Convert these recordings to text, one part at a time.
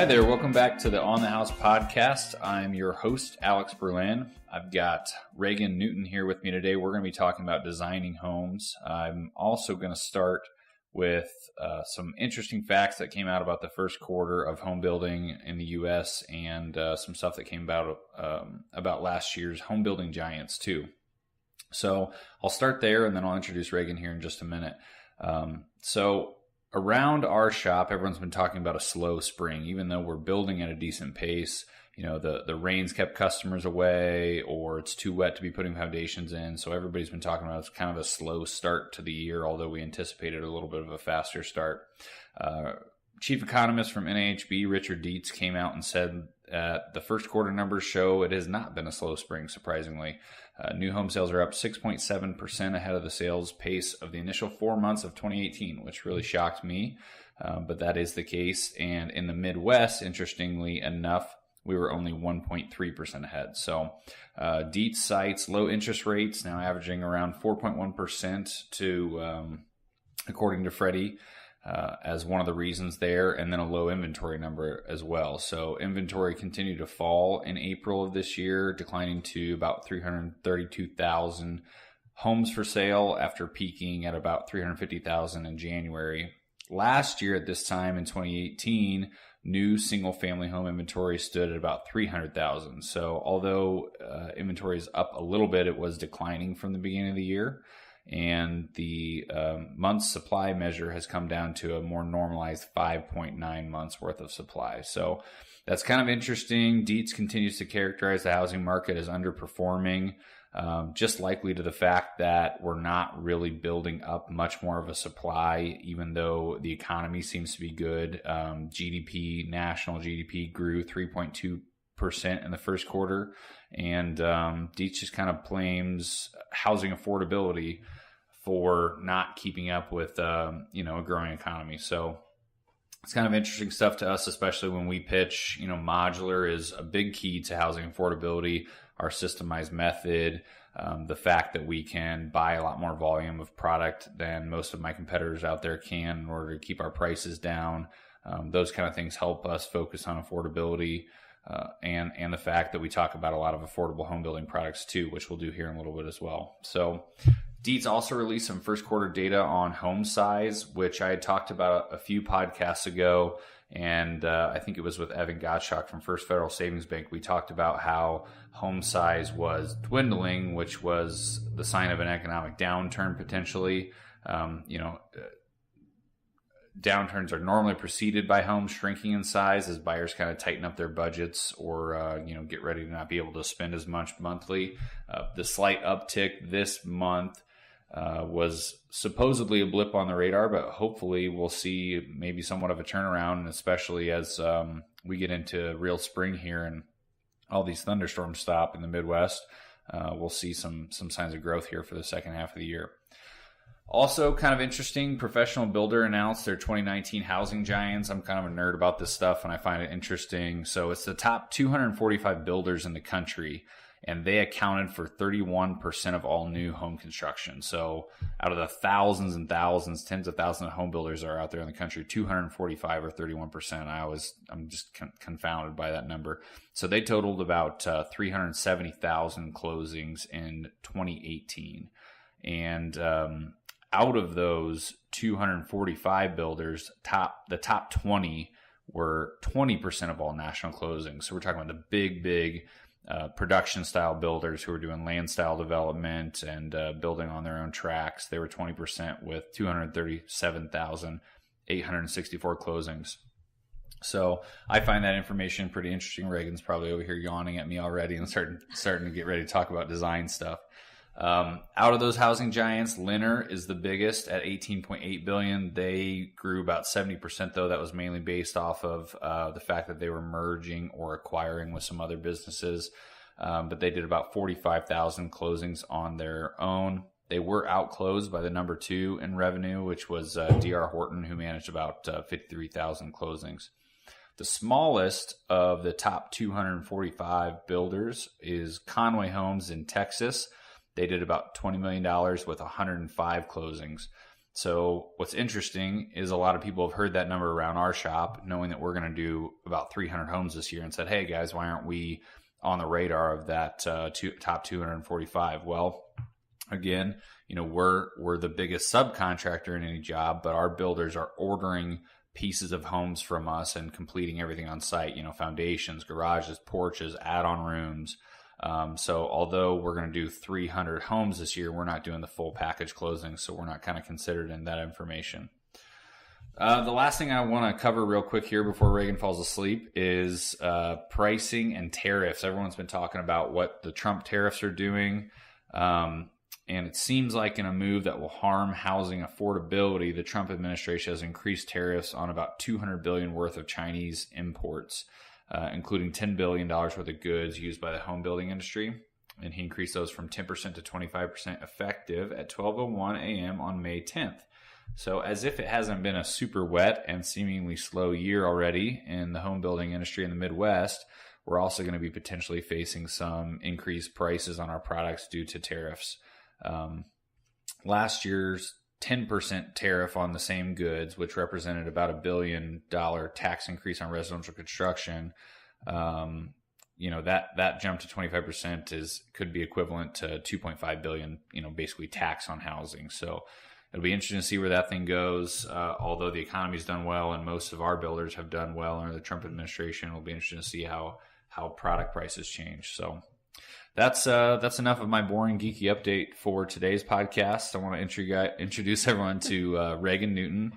Hi there, welcome back to the On the House podcast. I'm your host, Alex Berlin. I've got Regan Newton here with me today. We're going to be talking about designing homes. I'm also going to start with some interesting facts that came out about the first quarter of home building in the U.S. and some stuff that came about last year's home building giants too. So I'll start there and then I'll introduce Regan here in just a minute. So around our shop, everyone's been talking about a slow spring, even though we're building at a decent pace. You know, the rains kept customers away, or it's too wet to be putting foundations in. So everybody's been talking about it's kind of a slow start to the year, although we anticipated a little bit of a faster start. Chief economist from NAHB, Richard Dietz, came out and said the first quarter numbers show it has not been a slow spring, surprisingly. New home sales are up 6.7% ahead of the sales pace of the initial 4 months of 2018, which really shocked me, but that is the case. And in the Midwest, interestingly enough, we were only 1.3% ahead. So Dietz cites low interest rates, now averaging around 4.1% to, according to Freddie, as one of the reasons there, and then a low inventory number as well. So inventory continued to fall in April of this year, declining to about 332,000 homes for sale after peaking at about 350,000 in January. Last year at this time in 2018, new single-family home inventory stood at about 300,000. So although inventory is up a little bit, it was declining from the beginning of the year. And the month's supply measure has come down to a more normalized 5.9 months worth of supply. So that's kind of interesting. Dietz continues to characterize the housing market as underperforming, just likely to the fact that we're not really building up much more of a supply, even though the economy seems to be good. National GDP grew 3.2% in the first quarter, and Dietz just kind of blames housing affordability for not keeping up with a growing economy. So it's kind of interesting stuff to us, especially when we pitch. Modular is a big key to housing affordability. Our systemized method, the fact that we can buy a lot more volume of product than most of my competitors out there can in order to keep our prices down. Those kind of things help us focus on affordability. And the fact that we talk about a lot of affordable home building products too, which we'll do here in a little bit as well. So Dietz also released some first quarter data on home size, which I had talked about a few podcasts ago. And I think it was with Evan Gottschalk from First Federal Savings Bank. We talked about how home size was dwindling, which was the sign of an economic downturn potentially. Downturns are normally preceded by homes shrinking in size as buyers kind of tighten up their budgets or, get ready to not be able to spend as much monthly. The slight uptick this month was supposedly a blip on the radar, but hopefully we'll see maybe somewhat of a turnaround, and especially as we get into real spring here and all these thunderstorms stop in the Midwest, we'll see some signs of growth here for the second half of the year. Also, kind of interesting, Professional Builder announced their 2019 housing giants. I'm kind of a nerd about this stuff, and I find it interesting. So it's the top 245 builders in the country, and they accounted for 31% of all new home construction. So out of the thousands and thousands, tens of thousands of home builders that are out there in the country, 245 or 31%. I'm just confounded by that number. So they totaled about 370,000 closings in 2018. And out of those 245 builders, the top 20 were 20% of all national closings. So we're talking about the big production style builders who are doing land style development and building on their own tracks. They were 20% with 237,864 closings. So I find that information pretty interesting. Reagan's probably over here yawning at me already and starting to get ready to talk about design stuff. Out of those housing giants, Lennar is the biggest at $18.8 billion. They grew about 70%, though. That was mainly based off of the fact that they were merging or acquiring with some other businesses. But they did about 45,000 closings on their own. They were outclosed by the number 2 in revenue, which was D.R. Horton, who managed about 53,000 closings. The smallest of the top 245 builders is Conway Homes in Texas. They did about $20 million with 105 closings. So what's interesting is a lot of people have heard that number around our shop, knowing that we're going to do about 300 homes this year, and said, hey guys, why aren't we on the radar of that top 245? Well, again, we're the biggest subcontractor in any job, but our builders are ordering pieces of homes from us and completing everything on site, foundations, garages, porches, add-on rooms. So although we're going to do 300 homes this year, we're not doing the full package closing, so we're not kind of considered in that information. The last thing I want to cover real quick here before Reagan falls asleep is pricing and tariffs. Everyone's been talking about what the Trump tariffs are doing. And it seems like in a move that will harm housing affordability, the Trump administration has increased tariffs on about $200 billion worth of Chinese imports, including $10 billion worth of goods used by the home building industry. And he increased those from 10% to 25% effective at 12:01 a.m. on May 10th. So as if it hasn't been a super wet and seemingly slow year already in the home building industry in the Midwest, we're also going to be potentially facing some increased prices on our products due to tariffs. Last year's 10% tariff on the same goods, which represented about $1 billion tax increase on residential construction, that jump to 25% could be equivalent to $2.5 billion, basically tax on housing. So it'll be interesting to see where that thing goes. Although the economy's done well and most of our builders have done well under the Trump administration, it'll be interesting to see how product prices change. So that's enough of my boring geeky update for today's podcast. I want to introduce everyone to Regan Newton,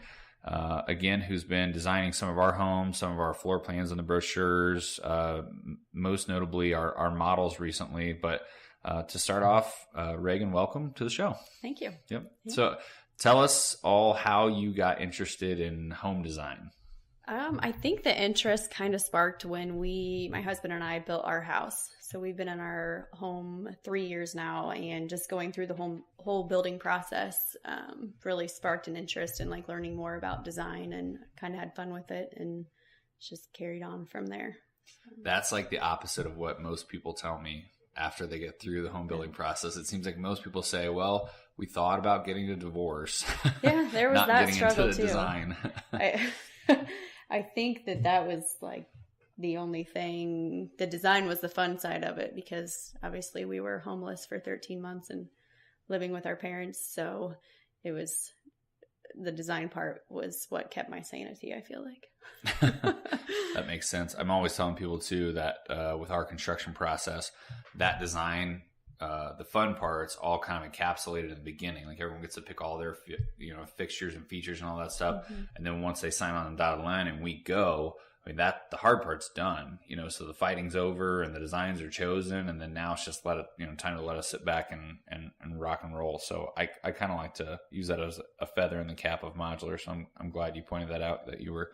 again, who's been designing some of our homes, some of our floor plans and the brochures, most notably our models recently. But to start off, Regan, welcome to the show. Thank you. Yep. Yeah. So tell us all how you got interested in home design. I think the interest kind of sparked when my husband and I built our house. So we've been in our home 3 years now, and just going through the whole building process really sparked an interest in learning more about design, and kind of had fun with it, and it's just carried on from there. That's like the opposite of what most people tell me after they get through the home building process. It seems like most people say, well, we thought about getting a divorce. Yeah, there was not that getting struggle into the too. Design. I think that was the only thing. The design was the fun side of it, because obviously we were homeless for 13 months and living with our parents. So it was, the design part was what kept my sanity, I feel like. That makes sense. I'm always telling people too that with our construction process, that design, the fun parts all kind of encapsulated in the beginning. Like everyone gets to pick all their fixtures and features and all that stuff. Mm-hmm. And then once they sign on the dotted line and we go, the hard part's done, so the fighting's over and the designs are chosen, and then now it's just time to let us sit back and rock and roll. So I kind of like to use that as a feather in the cap of modular. So I'm glad you pointed that out, that you were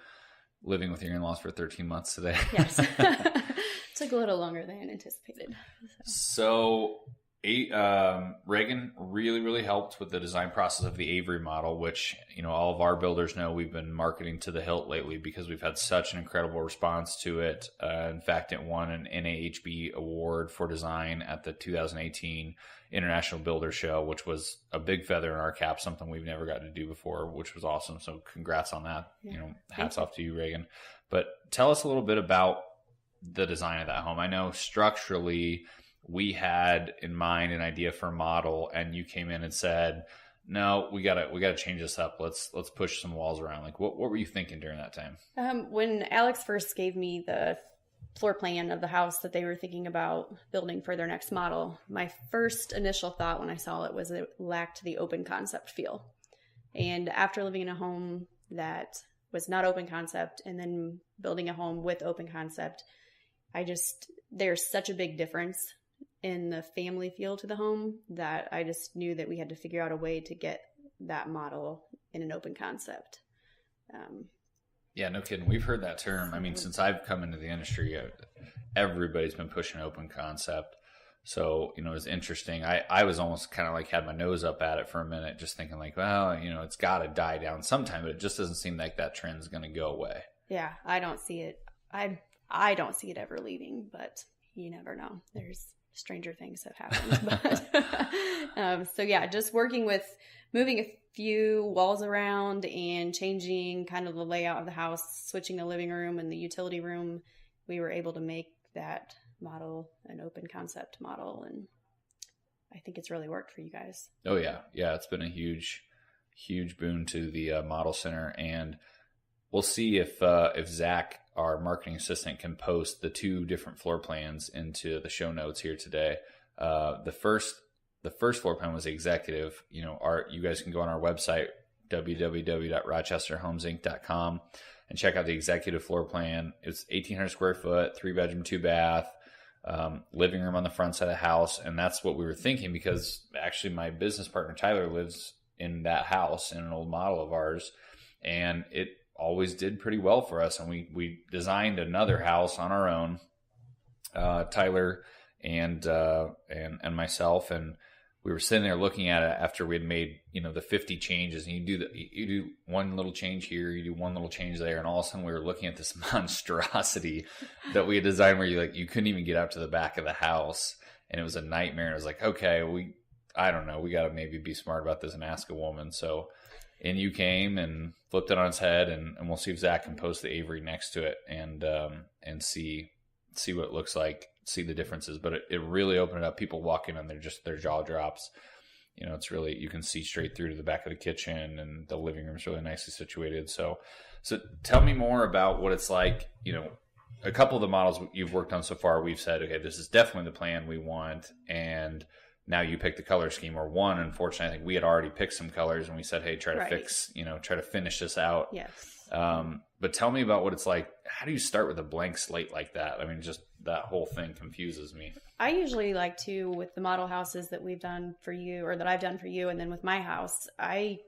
living with your in-laws for 13 months today. Yes. Took a little longer than anticipated. So Regan really, really helped with the design process of the Avery model, which, all of our builders know we've been marketing to the hilt lately because we've had such an incredible response to it. In fact, it won an NAHB award for design at the 2018 International Builder Show, which was a big feather in our cap, something we've never gotten to do before, which was awesome. So congrats on that. Yeah. Hats off to you, Regan. But tell us a little bit about the design of that home. I know structurally we had in mind an idea for a model, and you came in and said, no, we gotta change this up. Let's push some walls around. What were you thinking during that time? When Alex first gave me the floor plan of the house that they were thinking about building for their next model, my first initial thought when I saw it was it lacked the open concept feel. And after living in a home that was not open concept and then building a home with open concept, there's such a big difference in the family feel to the home that I just knew that we had to figure out a way to get that model in an open concept. Yeah, no kidding. We've heard that term. Since I've come into the industry, everybody's been pushing open concept. So, it's interesting. I was almost kind of had my nose up at it for a minute, just thinking well, it's got to die down sometime, but it just doesn't seem like that trend is going to go away. Yeah, I don't see it. I don't see it ever leaving, but you never know. There's stranger things have happened. But, so yeah, just working with moving few walls around and changing kind of the layout of the house, switching the living room and the utility room, we were able to make that model an open concept model. And I think it's really worked for you guys. Oh yeah. Yeah. It's been a huge boon to the model center. And we'll see if Zach, our marketing assistant, can post the 2 different floor plans into the show notes here today. The first floor plan was executive. You guys can go on our website, www.rochesterhomesinc.com, and check out the executive floor plan. It's 1,800 square foot, 3-bedroom, 2-bath, living room on the front side of the house. And that's what we were thinking, because actually my business partner, Tyler, lives in that house in an old model of ours, and it always did pretty well for us. And we designed another house on our own, Tyler and myself, and we were sitting there looking at it after we had made, the 50 changes, and you do one little change here, you do one little change there, and all of a sudden we were looking at this monstrosity that we had designed where you couldn't even get out to the back of the house, and it was a nightmare. And it was like, okay, I don't know, we got to maybe be smart about this and ask a woman. So in you came and flipped it on its head, and we'll see if Zach can post the Avery next to it and see what it looks like, see the differences. But it really opened it up. People walk in and their jaw drops. It's really, you can see straight through to the back of the kitchen, and the living room is really nicely situated. So tell me more about what it's like. A couple of the models you've worked on so far, we've said, okay, this is definitely the plan we want. And now you pick the color scheme, or one, unfortunately, I think we had already picked some colors and we said, hey, try to finish this out. Yes. But tell me about what it's like. How do you start with a blank slate like that? I mean, just that whole thing confuses me. I usually like to, with the model houses that we've done for you, or that I've done for you, and then with my house, I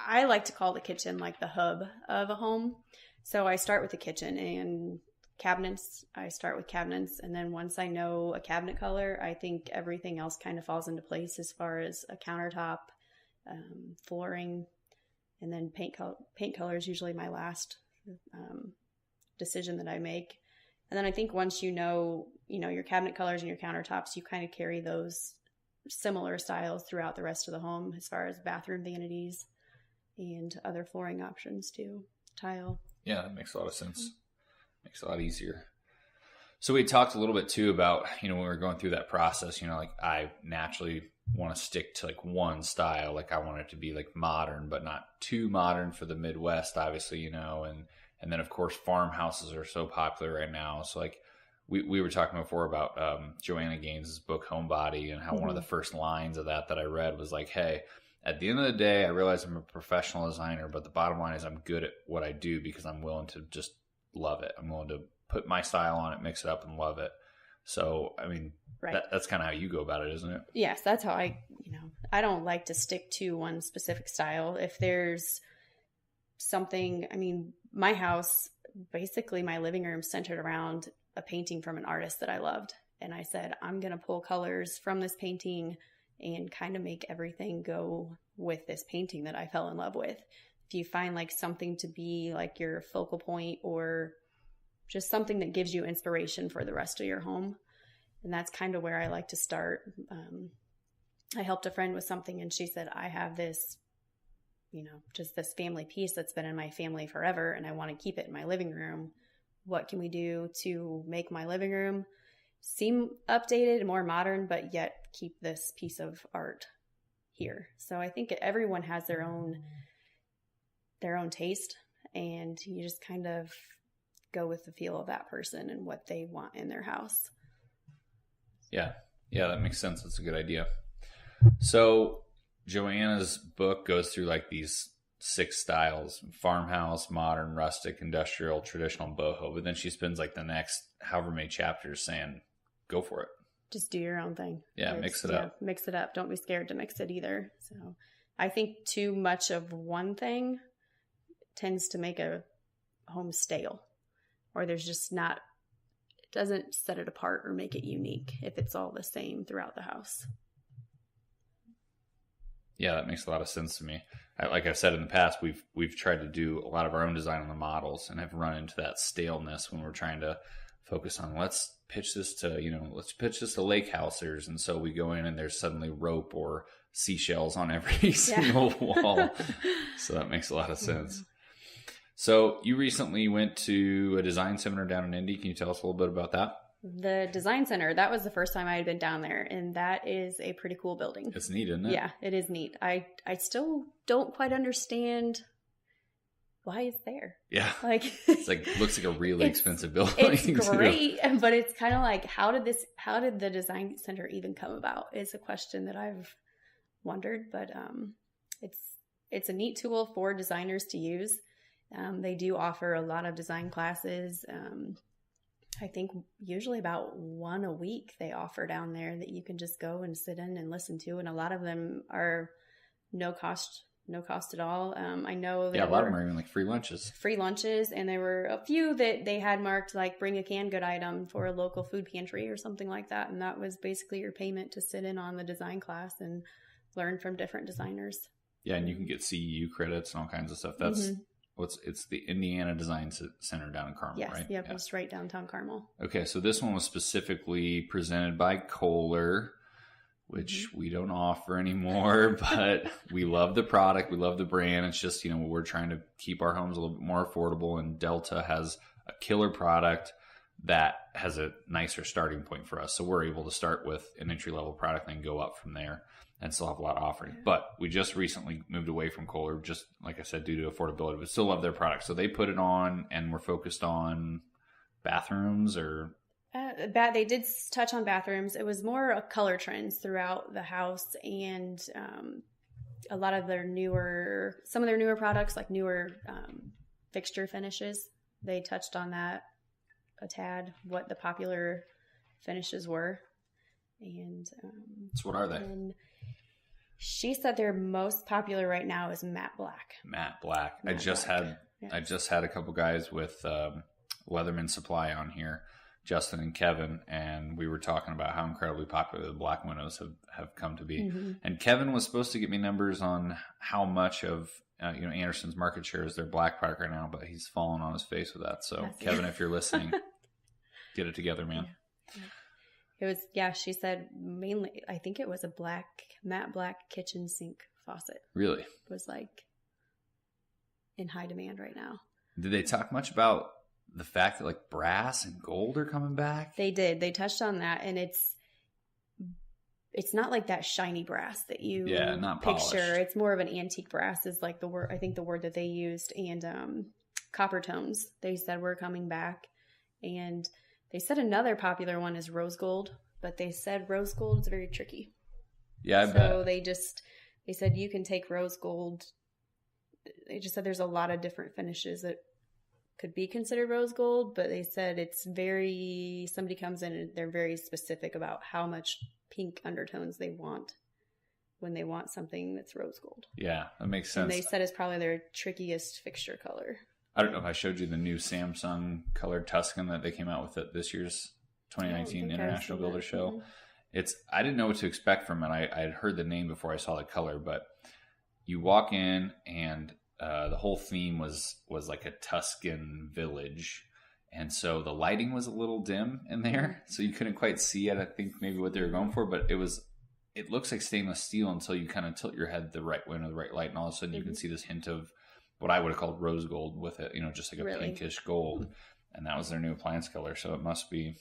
like to call the kitchen like the hub of a home. So I start with the kitchen and cabinets. I start with cabinets, and then once I know a cabinet color, I think everything else kind of falls into place as far as a countertop, flooring, and then paint color is usually my last decision that I make. And then I think once you know your cabinet colors and your countertops, you kind of carry those similar styles throughout the rest of the home as far as bathroom vanities and other flooring options too, tile. Yeah, that makes a lot of sense. Makes it a lot easier. So we talked a little bit too about, when we were going through that process, like I naturally want to stick to like one style. Like I want it to be like modern, but not too modern for the Midwest, obviously, and then of course farmhouses are so popular right now. So like we were talking before about Joanna Gaines' book Homebody, and how one of the first lines of that I read was like, hey, at the end of the day, I realize I'm a professional designer, but the bottom line is I'm good at what I do because I'm willing to just love it. I'm willing to put my style on it, mix it up, and love it. So, I mean, right. That's kind of how you go about it, isn't it? Yes, that's how I don't like to stick to one specific style. If there's something, my house, basically my living room centered around a painting from an artist that I loved. And I said, I'm going to pull colors from this painting and kind of make everything go with this painting that I fell in love with. If you find like something to be like your focal point, or just something that gives you inspiration for the rest of your home. And that's kind of where I like to start. I helped a friend with something, and she said, I have this, just this family piece that's been in my family forever, and I want to keep it in my living room. What can we do to make my living room seem updated and more modern, but yet keep this piece of art here? So I think everyone has their own taste, and you just kind of go with the feel of that person and what they want in their house. Yeah, that makes sense. That's a good idea. So Joanna's book goes through like these 6 styles: farmhouse, modern, rustic, industrial, traditional, boho. But then she spends like the next however many chapters saying, go for it. Just do your own thing. Yeah, mix it up. Mix it up. Don't be scared to mix it either. So I think too much of one thing tends to make a home stale, or there's just not, it doesn't set it apart or make it unique if it's all the same throughout the house. Yeah, that makes a lot of sense to me. Like I've said in the past, we've tried to do a lot of our own design on the models, and have run into that staleness when we're trying to focus on let's pitch this to, let's pitch this to lake housers. And so we go in and there's suddenly rope or seashells on every single wall. So that makes a lot of sense. So you recently went to a design seminar down in Indy. Can you tell us a little bit about that? The design center, that was the first time I had been down there, and that is a pretty cool building. It's neat, isn't it? Yeah, it is neat. I still don't quite understand why it's there. Yeah. Like looks like a really expensive building. It's great, but it's kind of like, how did the design center even come about? Is a question that I've wondered, but it's a neat tool for designers to use. They do offer a lot of design classes. I think usually about one a week they offer down there that you can just go and sit in and listen to. And a lot of them are no cost at all. I know that a lot of them are even like free lunches. And there were a few that they had marked like bring a canned good item for a local food pantry or something like that. And that was basically your payment to sit in on the design class and learn from different designers. Yeah, and you can get CEU credits and all kinds of stuff. That's it's the Indiana Design Center down in Carmel, right? Yep, yeah. It's right downtown Carmel. Okay, so this one was specifically presented by Kohler, which we don't offer anymore, but we love the product. We love the brand. It's just, we're trying to keep our homes a little bit more affordable, and Delta has a killer product that has a nicer starting point for us. So we're able to start with an entry-level product and then go up from there and still have a lot of offering. But we just recently moved away from Kohler, just like I said, due to affordability, but still love their product. So they put it on, and we're focused on bathrooms or... They did touch on bathrooms. It was more color trends throughout the house, and a lot of some of their newer products, like newer fixture finishes. They touched on that a tad, what the popular finishes were. And so what are they? And she said their most popular right now is matte black. Matte black. I just had a couple guys with Leatherman Supply on here, Justin and Kevin, and we were talking about how incredibly popular the black windows have come to be. And Kevin was supposed to get me numbers on how much of Anderson's market share is their black product right now, but he's fallen on his face with that. So Kevin, if you're listening, get it together, man. Yeah. It was, she said mainly, I think it was a matte black kitchen sink faucet. Really? It was like in high demand right now. Did they talk much about the fact that like brass and gold are coming back? They did. They touched on that, and it's not like that shiny brass that you not picture. polished. It's more of an antique brass is like the word, I think the word that they used, and copper tones. They said were coming back, and they said another popular one is rose gold, but they said rose gold is very tricky. Yeah, I bet. So they said you can take rose gold. They just said there's a lot of different finishes that could be considered rose gold, but they said somebody comes in and they're very specific about how much pink undertones they want when they want something that's rose gold. Yeah, that makes sense. And they said it's probably their trickiest fixture color. I don't know if I showed you the new Samsung colored Tuscan that they came out with at this year's 2019 International Builder Show. I didn't know what to expect from it. I had heard the name before I saw the color, but you walk in and the whole theme was like a Tuscan village. And so the lighting was a little dim in there, so you couldn't quite see it. I think maybe what they were going for, but it looks like stainless steel until you kind of tilt your head the right way into the right light, and all of a sudden you can see this hint of what I would have called rose gold with it, just like a pinkish gold. And that was their new appliance color. So it must be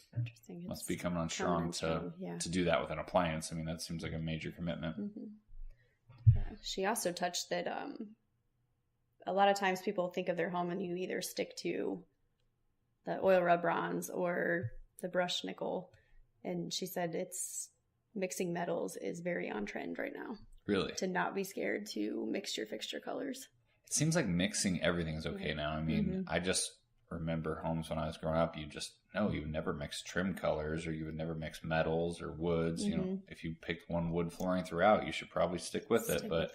coming on strong to do that with an appliance. I mean, that seems like a major commitment. Yeah. She also touched that a lot of times people think of their home and you either stick to the oil rub bronze or the brushed nickel. And she said mixing metals is very on trend right now. Really? To not be scared to mix your fixture colors. It seems like mixing everything is okay now. I mean, I just remember homes when I was growing up, you would never mix trim colors, or you would never mix metals or woods. If you picked one wood flooring throughout, you should probably stick with it. But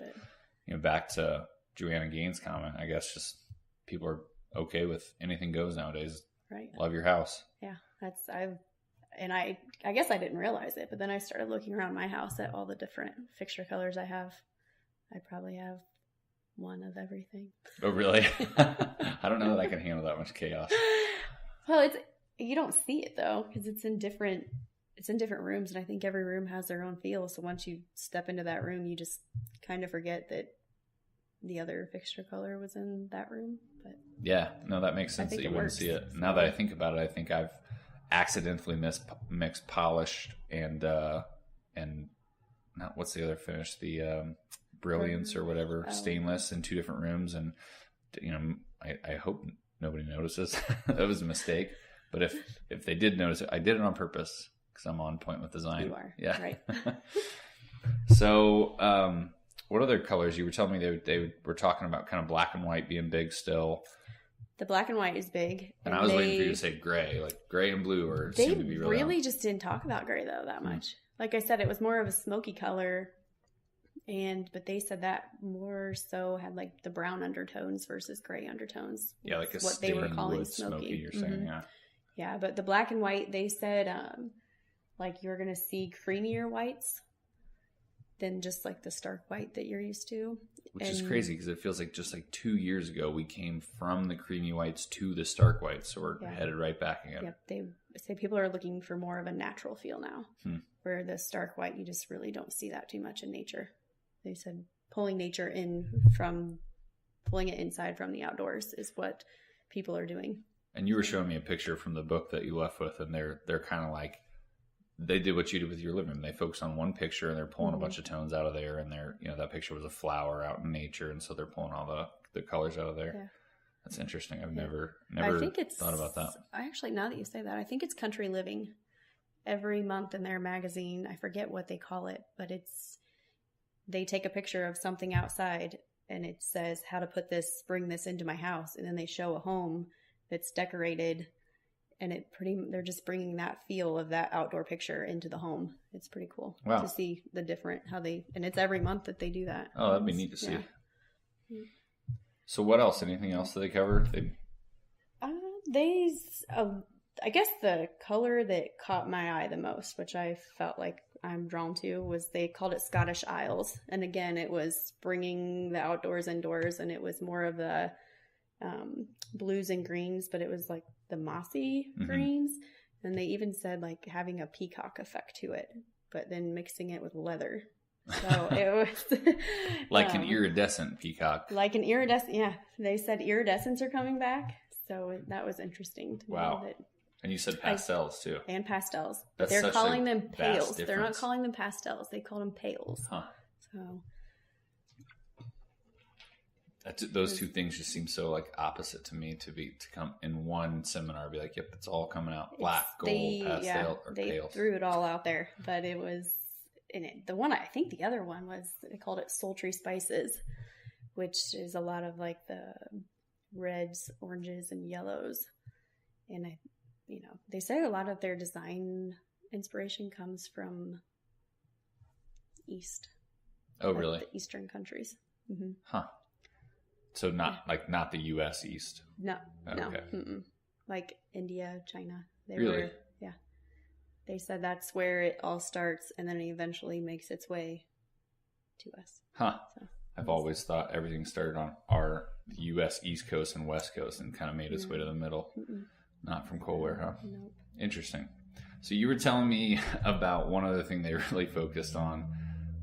back to Joanna Gaines' comment, I guess just people are okay with anything goes nowadays. Right. Love your house. Yeah. I guess I didn't realize it, but then I started looking around my house at all the different fixture colors I have. I probably have one of everything. Oh, really? I don't know that I can handle that much chaos. Well, You don't see it though, because it's in different rooms, and I think every room has their own feel. So once you step into that room, you just kind of forget that the other fixture color was in that room. But yeah, no, that makes sense that you wouldn't see it. Now that I think about it, I think I've accidentally mixed polished and not, what's the other finish? The brilliance or whatever, stainless in two different rooms, and I hope nobody notices. That was a mistake. But if they did notice it, I did it on purpose because I'm on point with design. You are. Yeah. Right. So, what other colors? You were telling me they were talking about kind of black and white being big still. The black and white is big. And I was waiting for you to say gray, like gray and blue seem to be really just didn't talk about gray though that much. Like I said, it was more of a smoky color. But they said that more so had like the brown undertones versus gray undertones. Yeah, like what they were calling smoky. You're saying, yeah. Yeah, but the black and white, they said like you're gonna see creamier whites than just like the stark white that you're used to. Which is crazy because it feels like just like 2 years ago we came from the creamy whites to the stark whites, so we're headed right back again. Yep, they say people are looking for more of a natural feel now, where the stark white you just really don't see that too much in nature. They said pulling nature in from pulling it inside from the outdoors is what people are doing. And you were showing me a picture from the book that you left with, and they're kind of like, they did what you did with your living room. They focused on one picture and they're pulling a bunch of tones out of there, and that picture was a flower out in nature, and so they're pulling all the colors out of there. Yeah. That's interesting. I've never thought about that. I actually, now that you say that, I think it's Country Living. Every month in their magazine, I forget what they call it, but they take a picture of something outside and it says how to bring this into my house, and then they show a home that's decorated, and they're just bringing that feel of that outdoor picture into the home. It's pretty cool to see the different and it's every month that they do that. Oh, that'd be neat to see. Yeah. So what else? Anything else that they covered? I guess the color that caught my eye the most, which I felt like I'm drawn to, was they called it Scottish Isles. And again, it was bringing the outdoors indoors, and it was more of the blues and greens, but it was like the mossy greens. And they even said like having a peacock effect to it, but then mixing it with leather. So it was like an iridescent peacock. Like an iridescent, yeah. They said iridescents are coming back. So that was interesting to know that. And you said pastels too. And pastels. But they're calling them pales. They're not calling them pastels. They call them pales. Huh. So those two things just seem so like opposite to me to come in one seminar. Be like, yep, it's all coming out black, gold, pastel, or they pales. Threw it all out there, but it was in it. The one, I think the other one was, they called it sultry spices, which is a lot of like the reds, oranges, and yellows. And they say a lot of their design inspiration comes from East. Oh, really? The Eastern countries. Mm-hmm. Huh. So not the U.S. East. No. Okay. No. Mm-mm. Like India, China. Really? Yeah. They said that's where it all starts, and then it eventually makes its way to us. Huh. So, I've always thought everything started on our U.S. East Coast and West Coast and kind of made its way to the middle. Mm-mm. Not from Kohler, huh? Nope. Interesting. So you were telling me about one other thing they really focused on,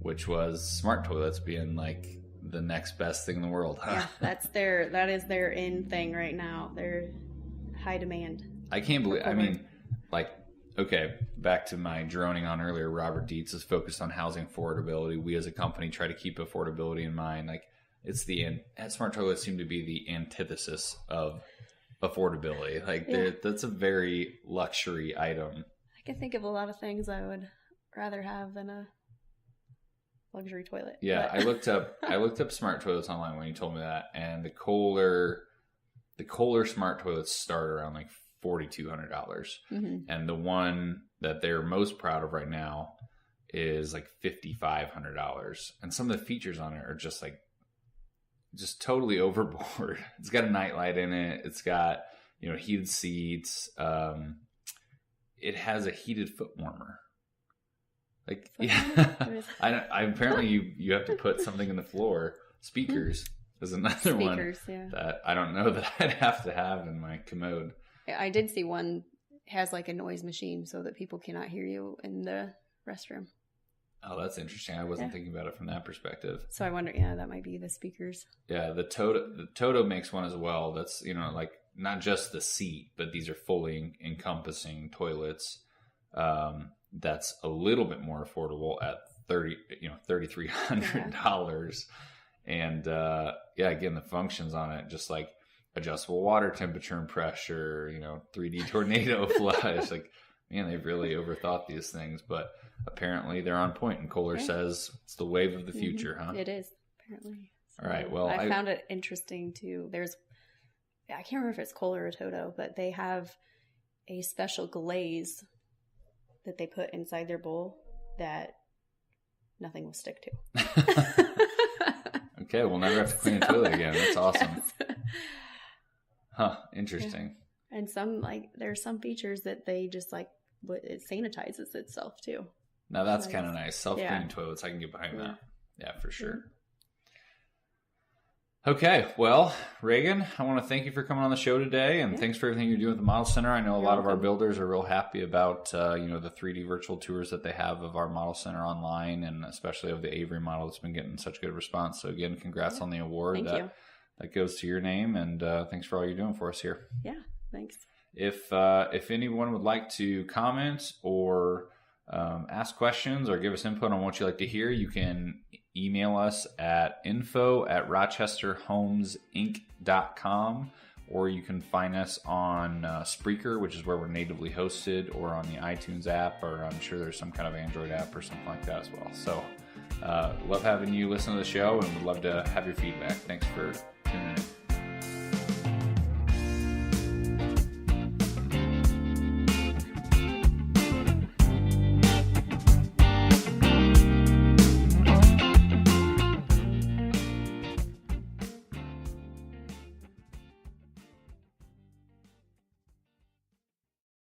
which was smart toilets being like the next best thing in the world. Huh? Yeah, that is their in thing right now. They're high demand. I can't believe, okay, back to my droning on earlier, Robert Dietz is focused on housing affordability. We as a company try to keep affordability in mind. Like smart toilets seem to be the antithesis of affordability. That's a very luxury item. I can think of a lot of things I would rather have than a luxury toilet. Yeah, I looked up smart toilets online when you told me that, and the Kohler smart toilets start around like $4,200, and the one that they're most proud of right now is like $5,500, and some of the features on it are just totally overboard. It's got a nightlight in it. It's got heated seats. It has a heated foot warmer. Like, yeah, apparently you have to put something in the floor. Speakers is another one that I don't know that I'd have to have in my commode. I did see one has like a noise machine so that people cannot hear you in the restroom. Oh, that's interesting. I wasn't thinking about it from that perspective. So I wonder, that might be the speakers. Yeah, the Toto makes one as well. That's, like not just the seat, but these are fully encompassing toilets. That's a little bit more affordable at $3,300. And again, the functions on it, just like adjustable water temperature and pressure, 3D tornado flush. Like, man, they've really overthought these things, but apparently they're on point. And Kohler says it's the wave of the future, huh? It is, apparently. So all right. Well, I found it interesting too. I can't remember if it's Kohler or Toto, but they have a special glaze that they put inside their bowl that nothing will stick to. Okay, we'll never have to clean a toilet again. That's awesome. Yes. Huh, interesting. Yeah. And there's some features that they just it sanitizes itself too. Now that's kind of nice. Self-cleaning toilets, I can get behind that. Yeah, for sure. Okay, well, Regan, I want to thank you for coming on the show today, and thanks for everything you're doing at the Model Center. I know a lot of our builders are real happy about the 3D virtual tours that they have of our Model Center online, and especially of the Avery model that's been getting such good response. So again, congrats on the award. Thank you. That goes to your name, and thanks for all you're doing for us here. Yeah, thanks. If anyone would like to comment or ask questions or give us input on what you'd like to hear, you can email us at info@rochesterhomesinc.com, or you can find us on Spreaker, which is where we're natively hosted, or on the iTunes app, or I'm sure there's some kind of Android app or something like that as well. So love having you listen to the show, and would love to have your feedback. Thanks for tuning in.